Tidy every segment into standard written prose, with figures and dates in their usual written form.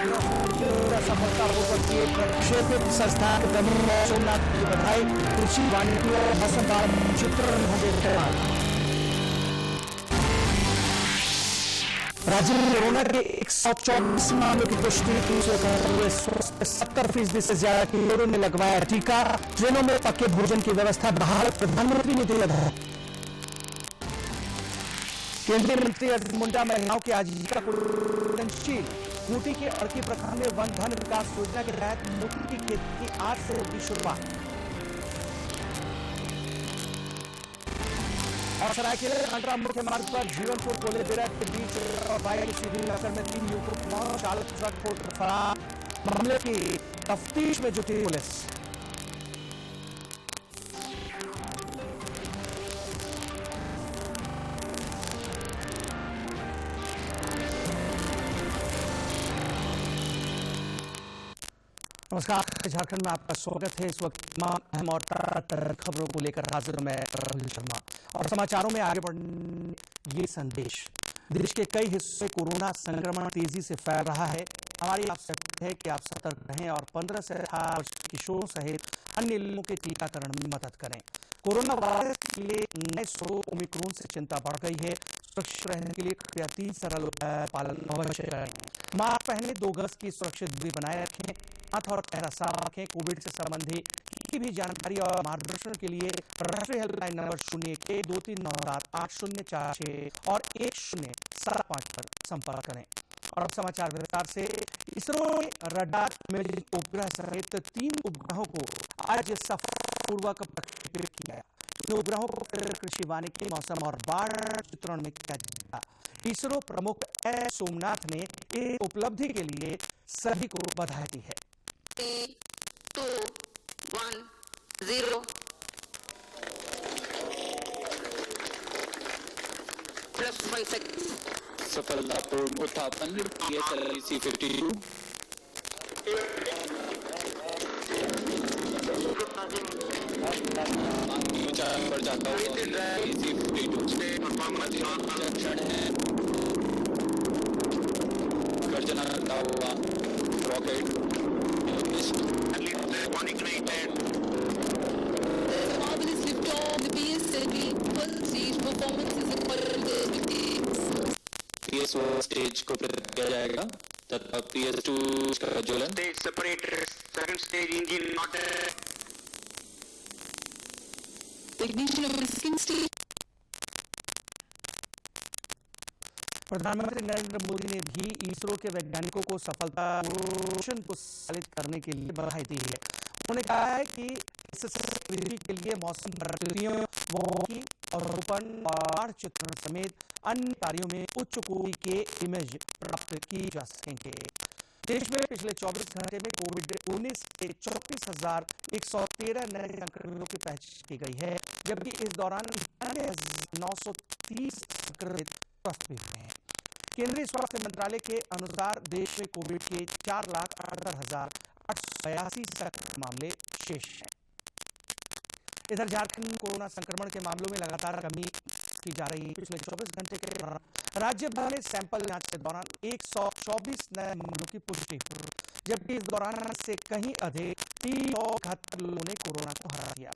सफलतापूर्वक किए प्रक्षेपित संस्थान सोमनाथ की बधाई। कृषि वानिकी और मौसम चित्र होंगे तैयार। राज्य में कोरोना के 124 मामलों की पुष्टि, 70% से ज्यादा किलोरों ने लगवाया टीका। ट्रेनों में पक्के भोजन की व्यवस्था बहाल, प्रधानमंत्री ने दिया धन्यवाद। केंद्रीय मंत्री अर्जुन मुंडा महिलाओं की आजीविका को संशील। खूंटी के अड़की प्रखंड में वन धन विकास योजना के तहत मोती की खेती की आज से होगी शुरुआत। और सरायकेला कांड्रा मुख्य मार्ग पर जीवनपुर कोलेबिरा के बीच और बाइक की सीधी टक्कर में 3 युवकों की मौत, चालक ट्रक को फरार। मामले की तफ्तीश में जुटी पुलिस। नमस्कार, झारखंड में आपका स्वागत है। इस वक्त तमाम अहम और ताज़ा खबरों को लेकर हाजिर मैं राहुल शर्मा। और समाचारों में आगे बढ़ने ये संदेश। देश के कई हिस्सों में कोरोना संक्रमण तेजी से फैल रहा है। हमारी आपसे है कि आप सतर्क रहें और 15 से 18 वर्ष के किशोरों सहित अन्य लोगों के टीकाकरण में मदद करें। कोरोना वायरस के लिए नए स्वरूप ओमिक्रॉन से चिंता बढ़ गई है। सुरक्षित रहने के लिए कृपया 3 सरल उपाय पालन अवश्य करें। मास्क पहने, 2 गज की सुरक्षित दूरी बनाए रखें, हाथ और चेहरा साफ रखें। कोविड से संबंधित किसी भी जानकारी और मार्गदर्शन के लिए राष्ट्रीय हेल्पलाइन नंबर 0112980846 और 1075 पर संपर्क करें। और अब समाचार विस्तार से। इसरो ने रडार इमेजिंग उपग्रह सहित 3 उपग्रहों को आज सफलतापूर्वक प्रक्षेपित किया। इन उपग्रहों को कृषि वानिकी, मौसम और बाढ़ चित्रण में किया जाएगा। इसरो प्रमुख एस सोमनाथ ने इस उपलब्धि के लिए सभी को बधाई दी है। 3, 2, 1, 0 +5 seconds। सफलतापूर्ण उत्थापन PSLC-52। ऊंचाई पर जाता हुआ लक्षण है। गर्जना करता हुआ रॉकेट PS1 स्टेज को प्रदान किया जाएगा तथा PS2 का ज्वलन। Stage separator, second stage engine not ignition of the second stage। प्रधानमंत्री नरेंद्र मोदी ने भी इसरो के वैज्ञानिकों को सफलता मिशन को संचालित करने के लिए बधाई दी है। उन्होंने कहा है कि इससे पृथ्वी के लिए मौसम परिस्थितियों और रोपण बाढ़ चित्रण समेत अन्य कार्यों में उच्च कोटि के इमेज प्राप्त की जा सकेंगे। देश में पिछले 24 घंटे में कोविड-19 के 34,113 नए संक्रमितों की पहचान की गई है, जबकि इस दौरान 930 संक्रमित स्वस्थ भी हुए हैं। केंद्रीय स्वास्थ्य मंत्रालय के अनुसार देश में कोविड के 4,78,882 सक्रिय मामले शेष हैं। इधर झारखंड में कोरोना संक्रमण के मामलों में लगातार कमी की जा रही है। पिछले 24 घंटे के राज्य भर में सैंपल जांच के दौरान 124 नए मामलों की पुष्टि हुई, जबकि इस दौरान से कहीं अधिक 371 लोगों ने कोरोना को हरा दिया।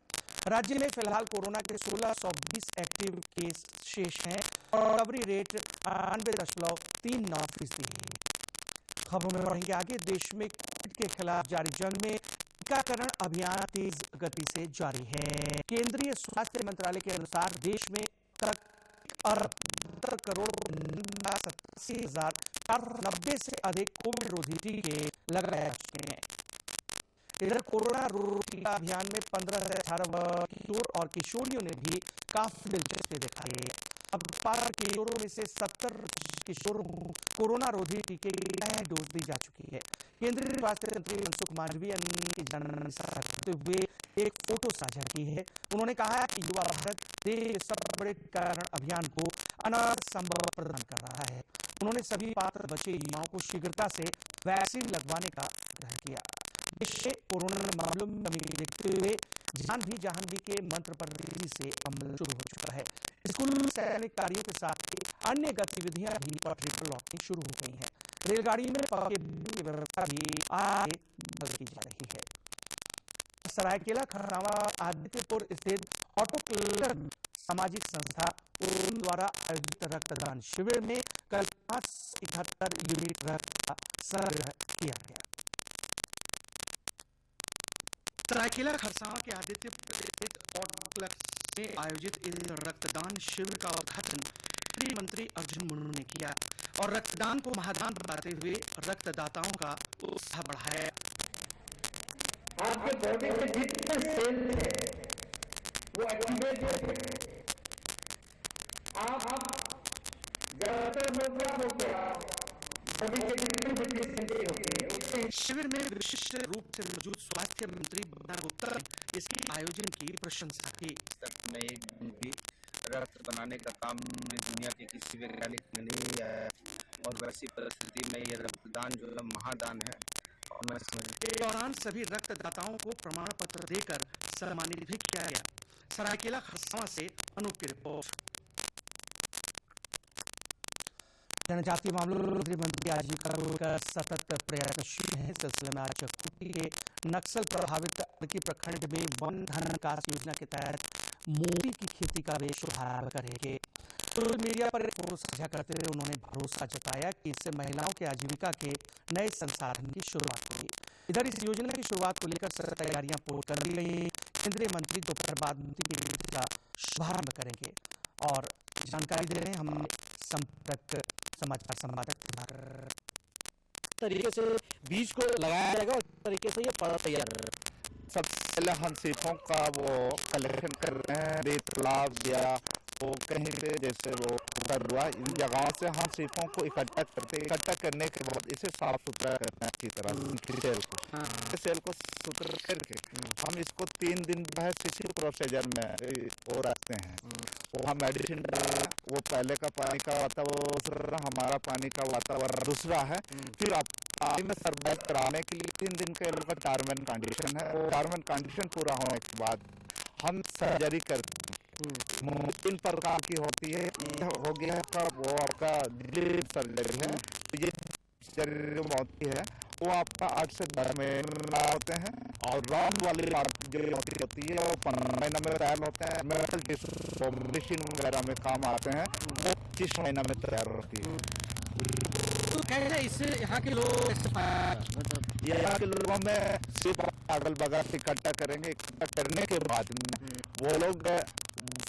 राज्य में फिलहाल कोरोना के 1620 एक्टिव केस शेष हैं और रिकवरी रेट 98.39% है। खबरों में बढ़ेंगे आगे। देश में कोविड के खिलाफ जारी जंग में टीकाकरण अभियान तेज गति से जारी है। केंद्रीय स्वास्थ्य मंत्रालय के अनुसार देश में 1,70,87,490 से अधिक कोविड रोधी टीके लगाए जा चुके हैं। इधर कोरोना टीका अभियान में 15 से 18 किशोर और किशोरियों ने भी काफी दिलचस्पी दिखाई है। अब 12 किशोरों में से 70 किशोरों को कोरोना रोधी टीके की पहली डोज दी जा चुकी है। केंद्रीय स्वास्थ्य मंत्री मनसुख मांडविया ने जानकारी करते हुए एक फोटो साझा की है। उन्होंने कहा कि युवा भारत देश के सबसे बड़े टीकाकरण अभियान को अनायास संभव प्रदान कर रहा है। उन्होंने सभी पात्र बचे युवाओं को शीघ्रता से वैक्सीन लगवाने का आग्रह किया। देश में कोरोना मामलों में कमी देखते हुए जान भी जहान भी के मंत्र पर तेजी से अमल शुरू हो चुका है। स्कूल में सैनिक कार्यों के साथ अन्य गतिविधियां भी पटरी पर लौटनी शुरू हो गई हैं। रेलगाड़ी में पके की व्यवस्था भी आगे की जा रही है। सरायकेला खरसावां आदित्यपुर स्थित ऑटो क्लब सामाजिक संस्था द्वारा आयोजित रक्तदान शिविर में कल 571 यूनिट रक्त का संग्रह किया गया। सरायकेला खरसावां के आदित्यपुर स्थित ऑटो क्लब में आयोजित इस रक्तदान शिविर का उद्घाटन केंद्रीय मंत्री अर्जुन मुंडा ने किया और रक्तदान को महादान बताते हुए रक्तदाताओं का उत्साह बढ़ाया। आपके बॉडी में जितने सेल है वो एक्टिवेट होते हैं। आप ज्यादातर प्रोग्राम हो गया सभी के जितने भी होते हैं। शिविर में विशिष्ट रूप से मौजूद स्वास्थ्य मंत्री बंदा गुप्ता ने इसके आयोजन की प्रशंसा की। में एक दिन भी रक्त बनाने का काम दुनिया के किसी वैज्ञानिक में नहीं आया और वैसी परिस्थिति में ये रक्तदान जो है महादान है। इस दौरान सभी रक्तदाताओं को प्रमाण पत्र देकर सम्मानित भी किया गया। सरायकेला खरसावां से अनूप की रिपोर्ट। जनजातीय मामलों मंत्री आजीविका का सतत प्रयत्नशील है। सिलसिले में आज खूंटी के नक्सल प्रभावित अर्की प्रखंड में वन धन विकास योजना के तहत मोती की खेती का वे शुभारंभ करेंगे। सोशल मीडिया पर एक फोटो साझा करते हुए उन्होंने भरोसा जताया कि इससे महिलाओं के आजीविका के नए संसाधन की शुरुआत होगी। इधर इस योजना की शुरुआत को लेकर सभी तैयारियां पूर्ण कर ली गई। केंद्रीय मंत्री दोपहर बाद मोती की खेती का शुभारंभ करेंगे और जानकारी दे रहे हैं हमारे संपर्क समाचार संवाददाता। तरीके से बीज को लगाया जाएगा और तरीके से ये पौधा तैयार। सबसे पहले हम सीपों का वो कलेक्शन कर रहे हैं। तालाब या वो कहीं से जैसे वो कर हुआ इन जगहों से हम सीपों को इकट्ठा करने के बाद इसे साफ सुथरा करना है अच्छी तरह सेल को सुथरा करके हम इसको 3 दिन किसी प्रोसीजर में वो रखते हैं। वो हम मेडिसिन वो पहले का पानी का वातावरण हमारा पानी का वातावरण दूसरा है। फिर आप पानी में सर्वाइव कराने के लिए 3 दिन का लोग का टर्म एंड कंडीशन है। वो टर्म एंड कंडीशन पूरा होने के बाद हम सर्जरी करते हैं। 3 प्रकार की होती है। हो गया है वो आपका सर्जरी है। ये सर्जरी जो होती है वो आपका 8 से 10 महीने होते हैं और राउंड वाली जो होती है वो 15 महीने में तैयार होते हैं। मेडिसिन वगैरह में काम आते हैं वो 25 महीना में तैयार होती है। तो कैसे इससे यहाँ के लोग यहाँ के लोगों में सिर्फ अगल बगल इकट्ठा करेंगे। इकट्ठा करने के बाद वो लोग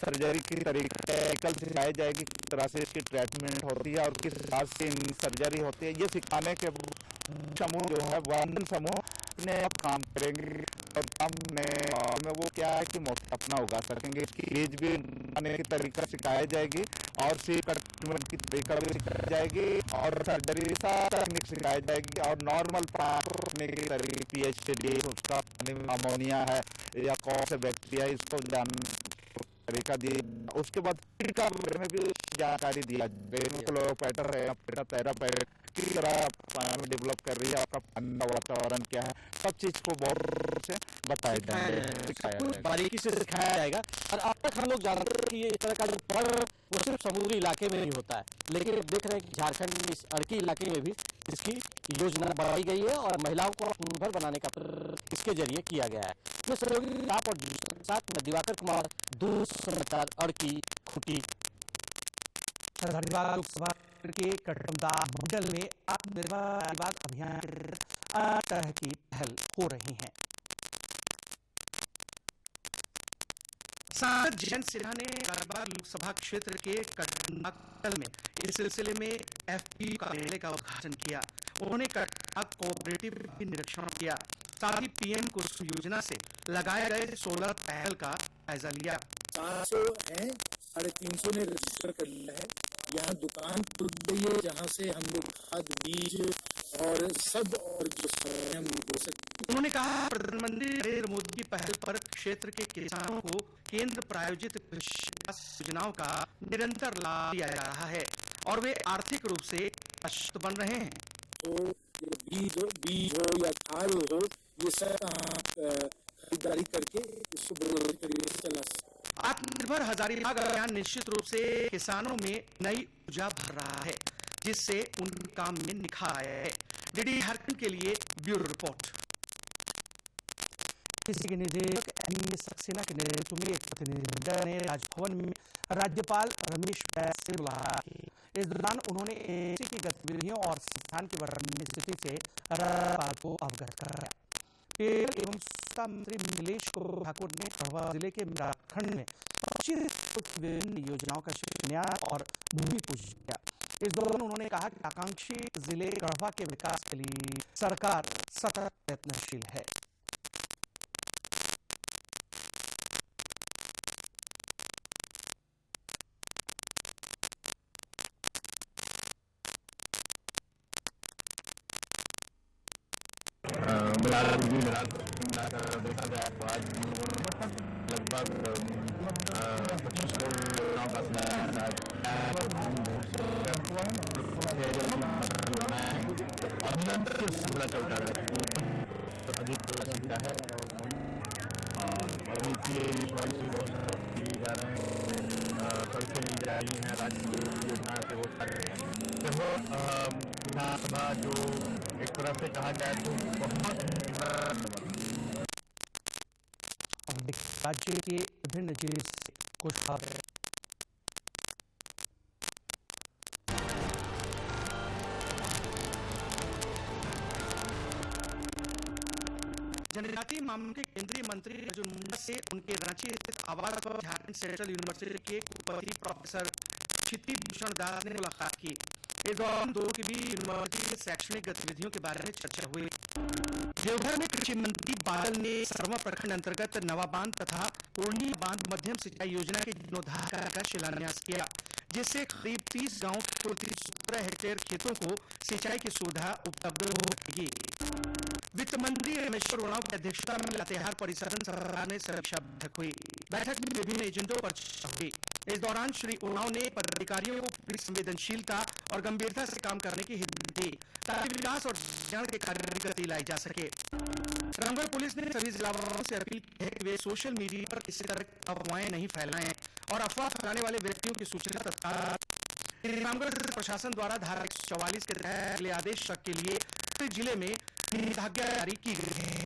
सर्जरी की तरीके सिखाई जाएगी किस तरह से इसकी ट्रीटमेंट होती है और किस हिसाब से सर्जरी होती है। ये सिखाने के समूह जो है वंदन समूह ने अब काम करेंगे और काम में वो क्या है कि मोती अपना उगा सकेंगे। इसकी बीज भी बनाने की तरीका सिखाई जाएगी और ट्रीटमेंट की तरीका भी सिखाई जाएगी और सर्जरी टेक्निक सिखाई जाएगी और नॉर्मल पानी की तरीके पीएचडी उसका अमोनिया है या कौन से बैक्टीरिया इसको तरीका दिए। उसके बाद टीका में भी जानकारी दिया किस तरह पानी डेवलप कर रही है आपका पानी का वातावरण क्या है सब चीज को बहुत से बताया जाएगा बारीकी से सिखाया जाएगा। और अब तक हम लोग जानते हैं कि ये इस तरह का जो पर्व वो सिर्फ समुद्री इलाके में नहीं होता है, लेकिन देख रहे हैं कि झारखंड इस अर्की इलाके में भी इसकी योजना बढ़ाई गई है और महिलाओं को आत्मनिर्भर बनाने का इसके जरिए किया गया है। तो सहयोगी आप और साथ में दिवाकर कुमार, दूर समाचार, अर्की, खूंटी। लोकसभा के कटरमदा मंडल में आत्मनिर्भर अभियान तरह की पहल हो रही है। सांसद जयंत सिन्हा ने कारबार लोकसभा क्षेत्र के कटरमदा मंडल में इस सिलसिले में एफपीओ कार्यालय का उद्घाटन किया। उन्होंने कटरमदा कोऑपरेटिव भी निरीक्षण किया। साथ ही पीएम कुसुम योजना से लगाए गए सोलर पैनल का जायजा लिया। 400 है, 350 ने रजिस्टर कर लिया है। यहाँ दुकान खुल गई है जहाँ से हम लोग खाद, बीज और सब और जो हम दे सकते। उन्होंने कहा प्रधानमंत्री नरेंद्र मोदी की पहल पर क्षेत्र के किसानों को केंद्र प्रायोजित योजनाओं का निरंतर लाभ दिया जा रहा है और वे आर्थिक रूप से सशक्त बन रहे हैं। तो बीज हो या खाद हो ये सब खरीदारी करके इसको बड़े तरीके से चला सकते। आत्मनिर्भर हजारीबाग अभियान निश्चित रूप से किसानों में नई ऊर्जा भर रहा है। जिससे उनके काम में निखार आया है। डीडी झारखंड के लिए ब्यूरो रिपोर्ट। इसी के निदेशक एमी सक्सेना के नेतृत्व में एक प्रतिनिधिमंडल ने राजभवन में राज्यपाल रमेश बैस से मुलाकात की। इस दौरान उन्होंने एएमसी की गतिविधियों और संस्थान की वर्तमान स्थिति से राज्यपाल को अवगत कराया। पेयजल एवं स्वच्छता मंत्री नीलेश ठाकुर ने गढ़वा जिले के मेराखंड में विभिन्न योजनाओं का शिलान्यास और भूमि पूजन किया। इस दौरान उन्होंने कहा कि आकांक्षी जिले गढ़वा के विकास के लिए सरकार सतत प्रयत्नशील है। देखा जाए तो आज लगभग 25 सड़कें ली जा रही हैं, राज्य योजना से वो विधानसभा जो एक तरह से कहा जाए तो बहुत राज्य के विभिन्न जिले से कुछ खबरें। जनजातीय मामलों के केंद्रीय मंत्री अर्जुन मुंडा से उनके रांची स्थित आवास पर झारखंड सेंट्रल यूनिवर्सिटी के कुलपति प्रोफेसर क्षिति भूषण दास ने मुलाकात की। इस दौरान दोनों के बीच यूनिवर्सिटी की शैक्षणिक गतिविधियों के बारे में चर्चा हुई। देवघर में कृषि मंत्री बादल ने सरवा प्रखंड अंतर्गत नवा बांध तथा पूर्णिया बांध मध्यम सिंचाई योजना के जीर्णोद्धार कार्य का शिलान्यास किया, जिससे करीब 30 गांव के कुल 17 हेक्टेयर खेतों को सिंचाई की सुविधा उपलब्ध होगी। वित्त मंत्री रमेश्वर उरांव की अध्यक्षता में लातेहार परिसदन सभा में समीक्षा बैठक हुई। बैठक में विभिन्न एजेंडों पर चर्चा हुई। इस दौरान श्री उरांव ने पदाधिकारियों को पूरी संवेदनशीलता और गंभीरता से काम करने की हिदायत दी ताकि विकास और कल्याण के कार्य में गति लाई जा सके। रामगढ़ पुलिस ने सभी जिलावालों से अपील की है कि वे सोशल मीडिया पर किसी तरह की अफवाहें नहीं फैलाएं और अफवाह फैलाने वाले व्यक्तियों की सूचना तत्काल। रामगढ़ प्रशासन द्वारा धारा 144 के तहत अगले आदेश तक के लिए जिले में निषेधाज्ञा जारी की गई है।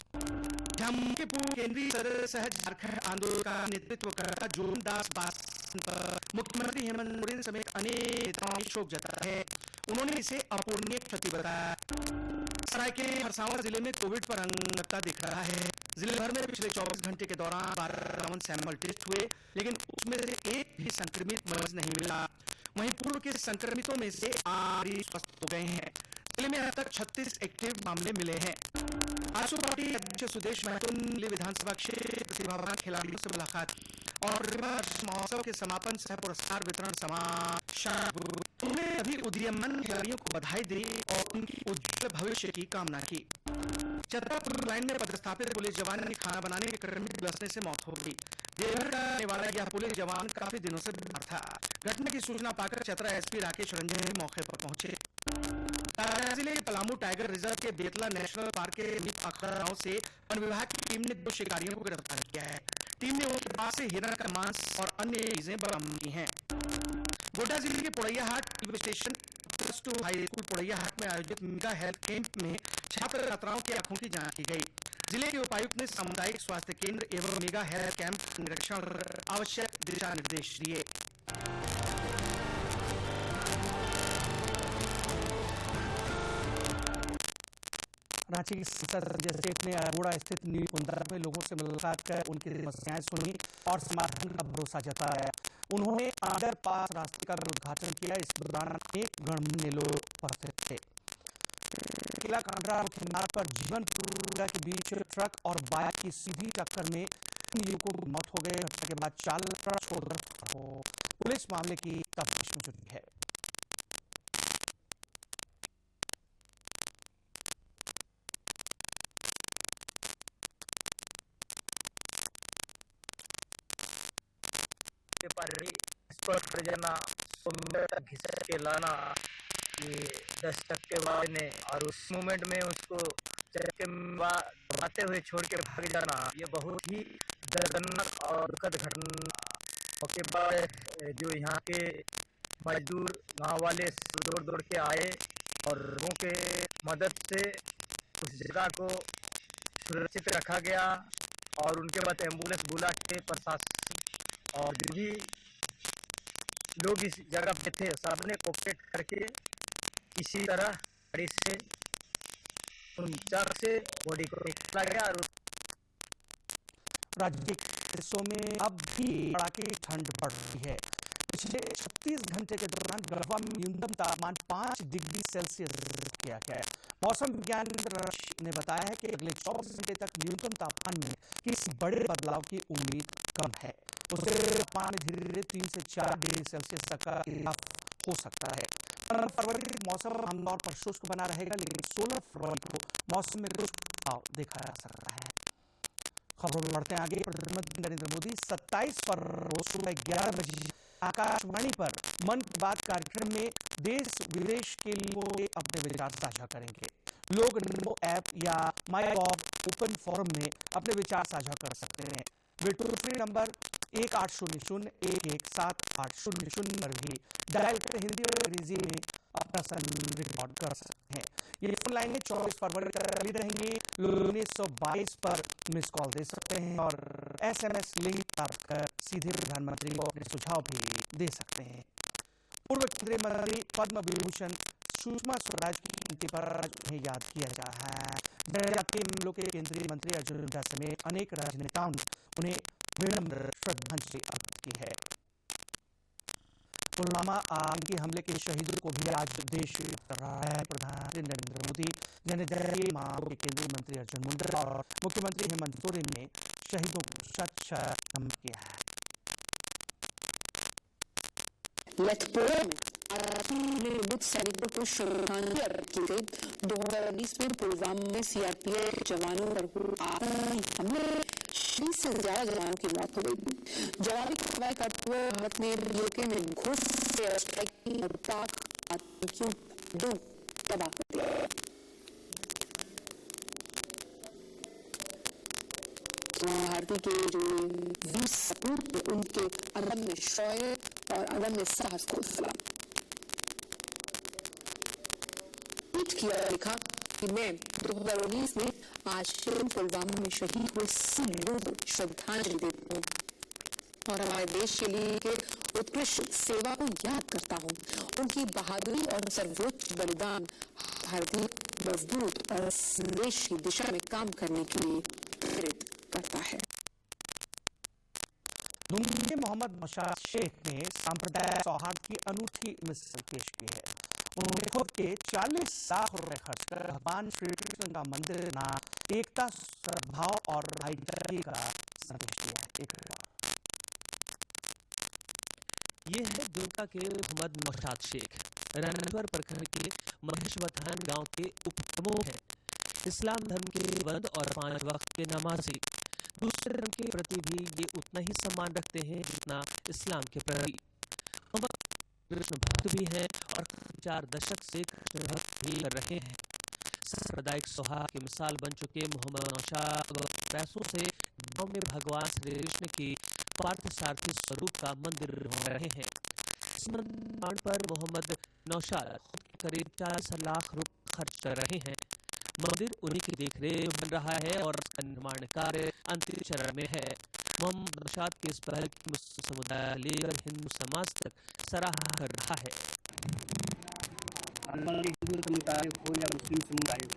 जम्मू के पूर्व केंद्रीय सदस्य झारखंड आंदोलन का नेतृत्व करता जोनदास बास पर मुख्यमंत्री हेमंत सोरेन समेत अनेक नेताओं ने शोक जताया है। उन्होंने इसे अपूरणीय क्षति बताया। सरायकेला खरसावां जिले में कोविड पर अंगता दिख रहा है। जिले भर में पिछले 24 घंटे के दौरान 52 सैंपल टेस्ट हुए, लेकिन उसमें से एक भी संक्रमित मरीज नहीं मिला। वहीं पूर्व के संक्रमितों में से 8 स्वस्थ हो गए हैं। जिले में अब तक 36 एक्टिव मामले मिले हैं। आजसू पार्टी अध्यक्ष सुदेश महतो ने विधानसभा क्षेत्र प्रतिभावान खिलाड़ियों से मुलाकात की और महोत्सव के समापन सह पुरस्कार वितरण समारोह उन्होंने सभी उदीयमान खिलाड़ियों को बधाई दी और उनकी उज्जवल भविष्य की कामना की। चतरा पुलिस लाइन में पदस्थापित पुलिस जवान की खाना बनाने के क्रम में झुलसने से मौत हो गई। देवघर का रहने वाला यह पुलिस जवान काफी दिनों से बीमार था। घटना की सूचना पाकर चतरा एसपी राकेश रंजन मौके पर पहुंचे। जिले के पलामू टाइगर रिजर्व के बेतला नेशनल पार्क के समीप अखड़ा गांव से वन विभाग की टीम ने 2 शिकारियों को गिरफ्तार किया है। टीम ने उनके पास से हिरण का मांस और अन्य चीजें बरामद की हैं। गोड्डा जिले के Poraiyahat railway station plus 2 high school Poraiyahat में आयोजित मेगा हेल्थ कैंप में छात्र छात्राओं की आंखों की जांच की गई। जिले के उपायुक्त ने सामुदायिक स्वास्थ्य केंद्र एवं मेगा हेल्थ कैंप निरीक्षण आवश्यक दिशा निर्देश दिए। रांची की सांसद संजय सेठ ने अरोड़ा स्थित नीलकुंडा में लोगों से मुलाकात कर उनकी समस्याएं सुनी और समाधान का भरोसा जताया। उन्होंने अंडरपास रास्ते का उद्घाटन किया। इस दौरान एक गणमान्य लोग उपस्थित थे। किला कांड्रा मुख्य मार्ग पर जीवनपुरा के बीच ट्रक और बाइक की सीधी टक्कर में 3 युवकों की मौत हो गई। घटना के बाद चालक ट्रक छोड़कर फरार हो। पुलिस मामले की तफ्तीश में जुटी है। घिसक के लाना ये 10 टक्के वाले ने और उस मोमेंट में उसको दबाते हुए छोड़ के भाग जाना, ये बहुत ही दर्दनाक और दुखद घटना। उसके बाद जो यहाँ के मजदूर गांव वाले दौड़ दौड़ के आए और लोगों के मदद से उस जगह को सुरक्षित रखा गया और उनके बाद एम्बुलेंस बुला के प्रशासन और जो भी लोग इस जगह पे थे सबने कोऑपरेट करके इसी तरह गाड़ी से उन ट्रक से बॉडी को निकाला गया। और राज्य के हिस्सों में अब भी कड़ाके की ठंड पड़ रही है। पिछले 36 घंटे के दौरान गढ़वा में न्यूनतम तापमान 5 डिग्री सेल्सियस किया गया है। मौसम विज्ञान केंद्र ने बताया है कि अगले 24 घंटे तक न्यूनतम तापमान में किसी बड़े बदलाव की उम्मीद कम है। उससे तापमान में धीरे धीरे 3 से 4 डिग्री सेल्सियस तक का इजाफा हो सकता है। फरवरी तक मौसम आमतौर पर शुष्क बना रहेगा, लेकिन 16 फरवरी को मौसम में कुछ बदलाव देखा जा सकता है। खबरों में बढ़ते आगे। प्रधानमंत्री नरेंद्र मोदी 27 फरवरी को सुबह 11 बजे आकाशवाणी पर मन की बात कार्यक्रम में देश विदेश के लोगों अपने विचार साझा करेंगे। लोग नमो ऐप या माईगॉव ओपन फोरम में अपने विचार साझा कर सकते हैं। वे टोल फ्री नंबर 1800-117800 पर भी डायल कर हिंदी और अंग्रेजी में अपना संदेश रिकॉर्ड कर सकते हैं। ये फोन लाइनें 24 फरवरी तक भी रहेंगी। लोग 1922 पर मिस कॉल दे सकते हैं और SMS लिंक कर सीधे प्रधानमंत्री को अपने सुझाव भी दे सकते हैं। पूर्व केंद्रीय मंत्री पद्म विभूषण सुषमा स्वराज की जयंती पर उन्हें याद किया जा रहा है। जनजातीय मामलों के केंद्रीय मंत्री अर्जुन मुंडा समेत अनेक राजनेताओं ने उन्हें विनम्र श्रद्धांजलि अर्पित की है। पुलवामा आतंकी हमले के शहीदों को भी आज देश प्रधानमंत्री नरेंद्र मोदी, जनजातीय मामलों के केंद्रीय मंत्री अर्जुन मुंडा और मुख्यमंत्री हेमंत सोरेन ने शहीदों को शत नमन किया है। लखनऊ में निर्मित सैनिकों को श्रद्धांजलि अर्पित की गई। 2019 में पुलवामा में CRPF जवानों पर आतंकी हमले 20 से ज्यादा जवानों की मौत हो गई। जवाबी कार्रवाई करते हुए भारत ने यूके में घुस से स्ट्राइक की और पाक आतंकियों को तबाह कर दिया। भारतीय के जो वीर सपूत उनके अदम्य शौर्य और अदम्य साहस को सलाम किया। लिखा कि मैं 2019 में आज पुलवामा में शहीद हुए सभी लोगों को श्रद्धांजलि देता हूँ और हमारे देश के लिए के उत्कृष्ट सेवा को याद करता हूँ। उनकी बहादुरी और सर्वोच्च बलिदान भारतीय मजबूत और देश की दिशा में काम करने के लिए प्रेरित करता है। दुनिया मोहम्मद नौशाद शेख ने सांप्रदायिक सौहार्द की अनूठी मिसाल पेश की है। उन्होंने खुद के 40 लाख रुपए खर्च कर भगवान श्री कृष्ण का मंदिर ना एकता, सद्भाव और भाईचारे का संदेश दिया है। एक ये है दुमका के मोहम्मद नौशाद शेख, रामेश्वर प्रखंड के महेशवथान गांव के उप प्रमुख हैं। इस्लाम धर्म के बंद और 5 वक्त के नमाजी। दूसरे धर्म के प्रति भी ये उतना ही सम्मान रखते हैं जितना इस्लाम के प्रति। कृष्ण भक्त भी हैं और 4 दशक से कृष्ण भक्त भी कर रहे हैं। सांप्रदायिक सौहार्द की मिसाल बन चुके मोहम्मद नौशाद पैसों से गांव में भगवान श्री कृष्ण की पार्थसारथी स्वरूप का मंदिर बना रहे हैं। इस निर्माण पर मोहम्मद नौशाद करीब 40 लाख रुपए खर्च कर रहे हैं। मंदिर उन्हीं की देखरेख बन रहा है और इसका निर्माण कार्य अंतिम चरण में है। मोहम्मद नौशाद की इस पहल की मुस्लिम समुदाय लेकर हिंदू समाज तक सराहा कर रहा है। हिंदू समुदाय हो या मुस्लिम समुदाय हो,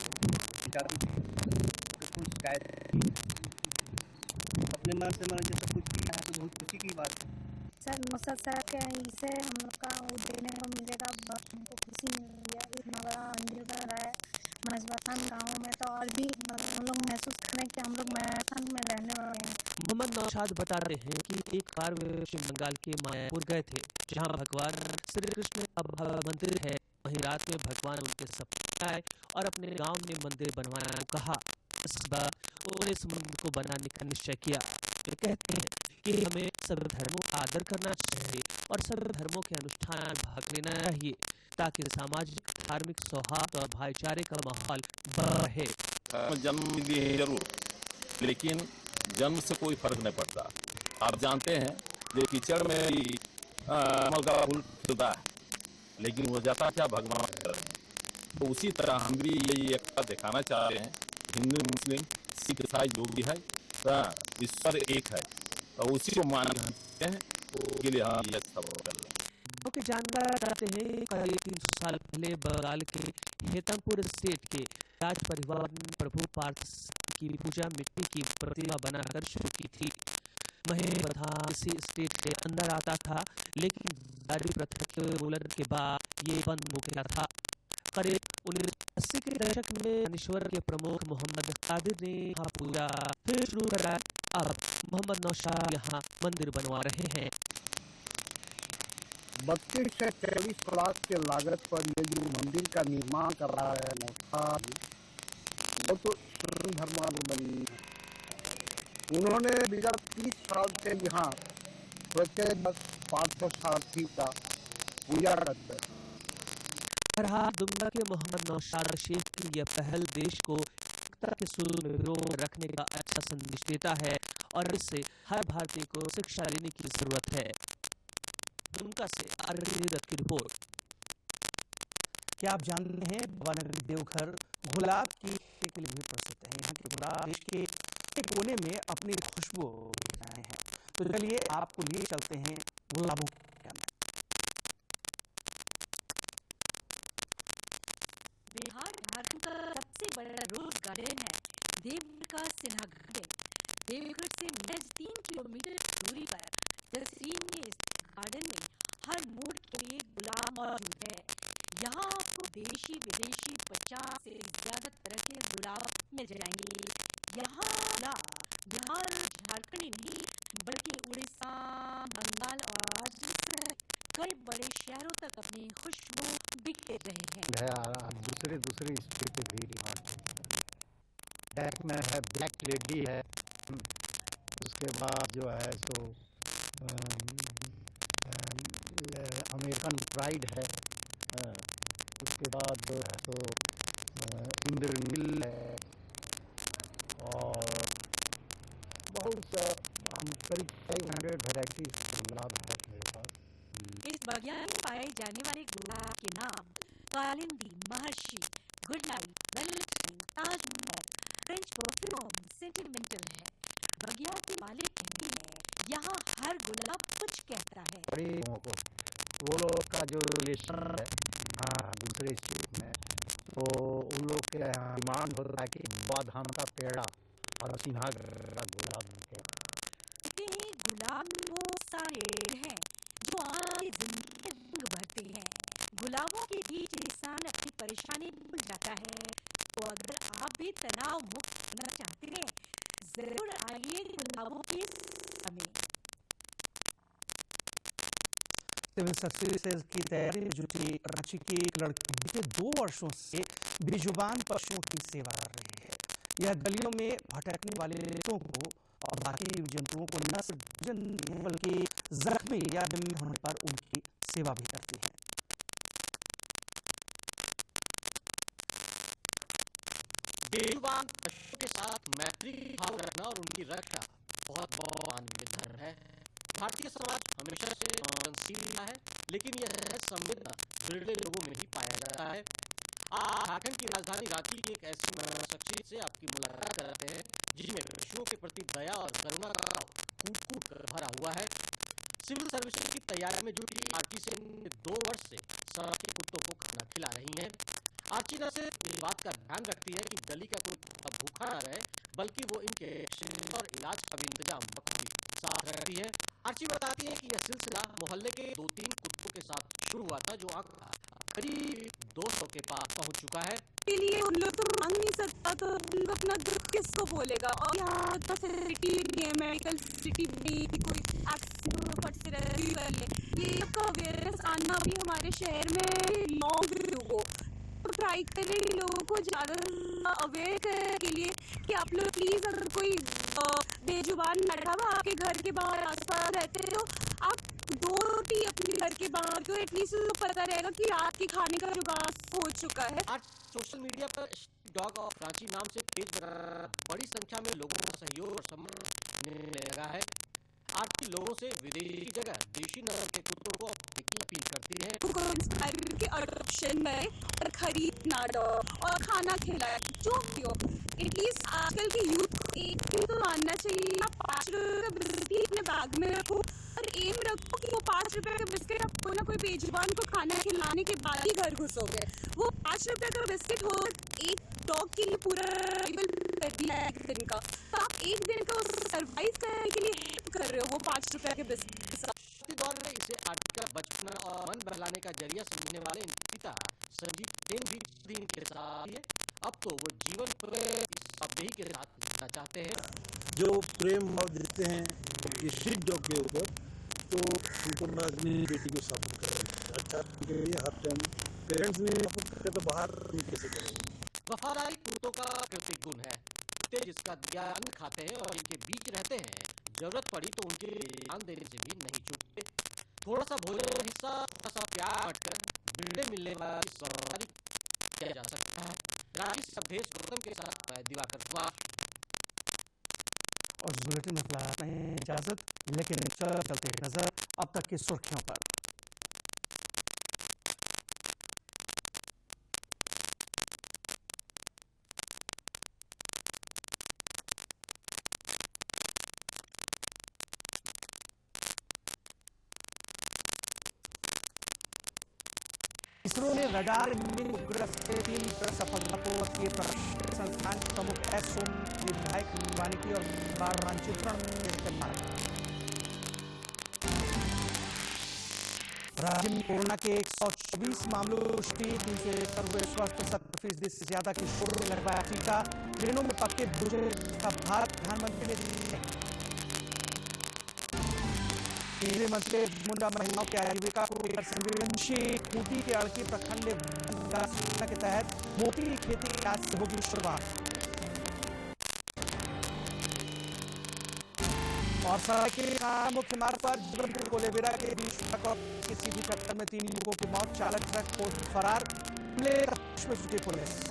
अपने मन से मन जैसा कुछ किया है तो बहुत खुशी की बात है। सर नौशाद सर के से हम लोग का वो देखने को मिलेगा, हमको खुशी मिल रही है। इतना बड़ा मंदिर बन रहा है महेशवथान गाँव में, तो और भी हम लोग महसूस करें कि हम लोग महेशवथान में रहने वाले हैं। मोहम्मद नौशाद बताते हैं कि एक बार वे पश्चिम बंगाल के मायापुर गए थे, जहां भगवान श्री कृष्ण का मंदिर है। वहीं रात में भगवान उनके सपने आए और अपने गांव में मंदिर बनवाने को कहा। इस बार उन्होंने इस मंदिर को बनाने का निश्चय किया। वे कहते हैं कि हमें सभी धर्मों का आदर करना चाहिए और सभी धर्मों के अनुष्ठान में भाग लेना चाहिए ताकि सामाजिक धार्मिक सौहार्द और भाईचारे का माहौल बढ़े। जन्म लिए जरूर, लेकिन जन्म से कोई फर्क नहीं पड़ता। आप जानते हैं जो कीचड़ में भी कमल का फूल खिलता है। लेकिन वो जाता क्या भगवान कर रहे हैं। तो उसी तरह हम भी यही एकता दिखाना चाह रहे हैं। हिंदू मुस्लिम सिख ईसाई जो भी है ईश्वर एक है, तो उसी को मानते हैं, उसके लिए हम ये सब कर रहे हैं। ओके, जानना चाहते हैं करीब 300 साल पहले बंगाल के हेतमपुर स्टेट के राज परिवार ने प्रभु पार्थ की पूजा मिट्टी की प्रतिमा बनाकर शुरू की थी। महेश बधा इसी स्टेट के अंदर आता था, लेकिन जारी प्रथा के उल्लंघन के बाद ये बंद हो गया था। करीब 1980 के दशक में रामेश्वर के प्रमुख मोहम्मद कादिर ने यहाँ पूजा फिर शुरू करा। अब मोहम्मद नौशाद यहाँ मंदिर बनवा रहे हैं। 32 से 40 लाख के लागत पर ये जो मंदिर का निर्माण कर रहा है नौशाद, वो तो धर्मावलंबी है। उन्होंने विगत 30 साल से यहाँ प्रत्येक 500 का पूजा करते हैं। फरहाद दुंगा के मोहम्मद नौशाद शेख की यह पहल देश को एकता के सूत्र में पिरोए रखने का अच्छा संदेश देता है और इससे हर भारतीय को शिक्षा लेने की जरूरत है। दुमका से आरती की रिपोर्ट। क्या आप जानते हैं बाबा नगरी देवघर गुलाब की खेती के लिए भी प्रसिद्ध है। यहाँ के गुलाब देश के एक कोने में अपनी खुशबू रहे हैं। तो चलिए आपको लिए चलते हैं गुलाबों के अंदर। बिहार झारखंड का सबसे बड़ा रोज गार्डन है देवघर का सिन्हा गार्डन। देवघर से महज 3 किलोमीटर दूरी पर तहसील में स्थित गार्डन में हर मूड के लिए गुलाब मौजूद है। यहाँ आपको देशी विदेशी 50 से ज्यादा तरह के गुलाब मिल जाएंगे। यहाँ गुलाब बिहार झारखंड ही नहीं बल्कि उड़ीसा, बंगाल और राजस्थान कई बड़े शहरों तक अपनी खुशबू बिखेर रहे हैं। दूसरे स्टेट भी ब्लैक में है, ब्लैक लेडी है, उसके बाद जो है सो अमेरिकन प्राइड है, उसके बाद जो है सो इंद्रनील है और बहुत करीब 500 वेराइटीज गुलाब है मेरे पास। इस बगिया में पाए जाने वाले गुलाब के नाम कालिंदी, महर्षि, good night, Valentine, Taj Mahal, French perfume, sentimental है। बगिया के मालिक कहते हैं यहाँ हर गुलाब कुछ कहता है। वो लोग का जो रिलेशन है दूसरे स्टेट में, तो उन लोग के डिमांड होता है कि बाधाम का पेड़ा और सिन्हा का गुलाब गुलाब वो सारे हैं जो आपकी जिंदगी में रंग भरते हैं। गुलाबों के बीच इंसान अपनी परेशानी भूल जाता है। तो अगर आप भी तनाव मुक्त होना चाहते हैं, जरूर आइए गुलाबों के में। सिविल सर्विसेज की तैयारी में जुटी रांची की एक लड़की बीते 2 वर्षों से बेजुबान पशुओं की सेवा कर रही है। यह गलियों में भटकने वाले लोगों को और बाकी जंतुओं को न सिर्फ भोजन नहीं बल्कि जख्मी या बीमार होने पर उनकी सेवा भी करती है। बेजुबान पशुओं के साथ मैत्री भाव रखना और उनकी रक्षा बहुत मानवीय धर्म है। भारतीय समाज हमेशा से संवेदनशील रहा है, लेकिन यह संवेदना बिरले लोगों में ही पाया जाता है। झारखंड की राजधानी रांची की एक ऐसी शख्सियत से आपकी मुलाकात कराते हैं जिसमें पशुओं के प्रति दया और करुणा का कूट कूट कर भरा हुआ है। सिविल सर्विसेज की तैयारी में जुटी आर्ची से 2 वर्ष से सड़क के कुत्तों को खाना खिला रही है। आर्ची न सिर्फ इस बात का ध्यान रखती है कि गली का कोई भूखा न रहे, बल्कि वो इनके और इलाज का भी इंतजाम बखूबी साथ रखती है। आर्ची बताती है कि यह सिलसिला मोहल्ले के 2-3 कुत्तों के साथ शुरू हुआ था, जो करीब 200 के पास पहुंच चुका है। के लिए उन लोग तो मांग नहीं सकता, तो अपना दुख किसको बोलेगा। और यहाँ फैसिलिटी भी है, मेडिकल फैसिलिटी भी, कोई एक्सीडेंट फट से रेस्क्यू कर ले, ये सबका अवेयरनेस आना भी हमारे शहर में लॉन्ग हो। तो ट्राई करें लोगों को ज़्यादा अवेयर करने के लिए कि आप लोग प्लीज़, अगर कोई बेजुबान बैठा हुआ आपके घर के बाहर आसपास रहते हैं, तो आप 2 रोटी अपने घर के बाहर को एटलीस्ट पता रहेगा कि रात के खाने का जुगाड़ हो चुका है। आज सोशल मीडिया पर डॉग ऑफ रांची नाम से पेज बड़ी संख्या में लोगों का सहयोग और समर्थन मिलने लगा है। भारतीय लोगों से विदेशी की जगह देशी नस्ल के कुत्तों को अपनाने की अपील करती है। को इंस्पायर के अडॉप्शन में और खरीदना और खाना खिलाए जो भी हो। एटलीस्ट आजकल के यूथ को एक चीज तो मानना चाहिए, आप 5 रुपए का बिस्किट अपने बैग में रखो और एम रखो कि वो 5 रुपए का बिस्किट आप कोई ना कोई बेजुबान को खाना खिलाने के बाद ही घर घुसोगे। वो 5 रुपए का बिस्किट हो एक डॉग के लिए पूरा कर दिया है एक दिन का, तो आप एक दिन का सर्वाइव करने के लिए हेल्प कर रहे हो वो 5 रुपए के बिस्किट के साथ। दौर में इसे आर्थिक बचपना और मन बहलाने का जरिया समझने वाले पिता संजीत सेन भी दिन के साथ है। अब तो वो जीवन अपडेही के साथ जीना चाहते हैं। जो प्रेम भाव देते हैं स्ट्रीट डॉग के ऊपर, तो उनको मैं अपनी बेटी को सपोर्ट कर रहा हूँ। अच्छा के लिए हर टाइम पेरेंट्स भी सपोर्ट करते तो बाहर कैसे करेंगे। वफादारी कुत्तों का प्राकृतिक गुण है। कुत्ते जिसका दिया अन्न खाते हैं और इनके बीच रहते हैं, जरूरत पड़ी तो उनके ध्यान देने से भी नहीं छूटते। थोड़ा सा भोजन हिस्सा, थोड़ा सा प्यार बांटकर भिड़े मिलने वाली सवारी किया जा सकता है। राजेश सभेश गौतम के साथ दिवाकर कुमार। और इस बुलेटिन में फिलहाल नहीं इजाजत, लेकिन चलते नजर अब तक की सुर्खियों पर। इसरो ने रडार इमेजिंग उपग्रह से 3 सफलतापूर्वक किए प्रक्षेपण। संस्थान के प्रमुख एस सोम विधायक वानिकी और बाढ़ मानचित्रण राज्य में कोरोना के 124 मामलों की पुष्टि। 3 से हुए स्वस्थ, 70% से ज्यादा किशोरों ने लगवाया टीका। ट्रेनों में पक्के दूसरे का भार प्रधानमंत्री ने दिया। केंद्रीय मंत्री मुंडा महिलाओं के आजीविका को लेकर संवेदनशील। खूंटी के अड़की प्रखंड योजना के तहत मोती की खेती की आज से होगी शुरुआत। और सड़क के मुख्य मार्ग पर जबलपुर कोलेबिरा के बीच ट्रक और की सीधी टक्कर में 3 युवकों की मौत। चालक ट्रक को फरार, में जुटी पुलिस।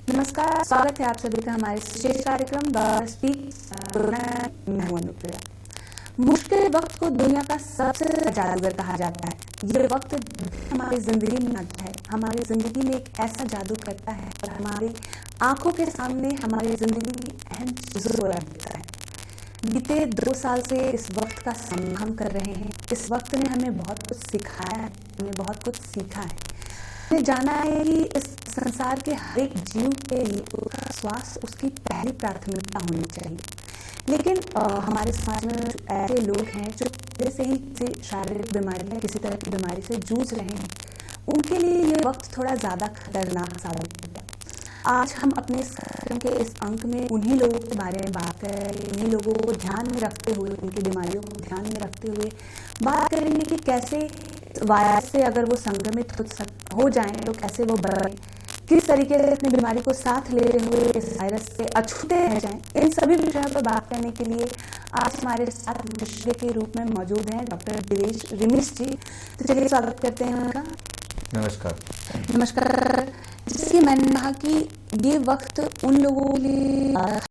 नमस्कार, स्वागत है आप सभी का हमारे विशेष कार्यक्रम द स्पीक। मुश्किल वक्त को दुनिया का सबसे जादूगर कहा जाता है। ये वक्त हमारी जिंदगी में आता है, हमारी जिंदगी में एक ऐसा जादू करता है और हमारी आंखों के सामने हमारी जिंदगी की अहम चीजों को रख देता है। बीते 2 साल से इस वक्त का सामना हम कर रहे हैं। इस वक्त ने हमें बहुत कुछ सिखाया है, हमें बहुत कुछ सीखा है। हमने जाना है कि इस संसार के हर एक जीव के लिए उसका स्वास्थ्य उसकी पहली प्राथमिकता होनी चाहिए। लेकिन हमारे समाज में ऐसे लोग हैं जो पहले से ही किसी शारीरिक बीमारी या किसी तरह की बीमारी से जूझ रहे हैं, उनके लिए ये वक्त थोड़ा ज़्यादा खतरनाक साबित होगा। आज हम अपने इस कार्यक्रम के इस अंक में उन्हीं लोगों के बारे में बात करेंगे, उन्हीं लोगों को ध्यान में रखते हुए, उनकी बीमारियों को ध्यान में रखते हुए बात करेंगे कि कैसे वायरस से अगर वो संक्रमित हो जाएं तो कैसे वो बढ़ें, किस तरीके से अपनी बीमारी को साथ लेते हुए इस वायरस से अछूते रह जाएं। इन सभी विषयों पर बात करने के लिए आज हमारे साथ विशेषज्ञ के रूप में मौजूद हैं डॉक्टर दिवेश रिमिश जी। तो चलिए स्वागत करते हैं उनका। नमस्कार। नमस्कार। जैसे मैंने कहा कि ये वक्त उन लोगों के लिए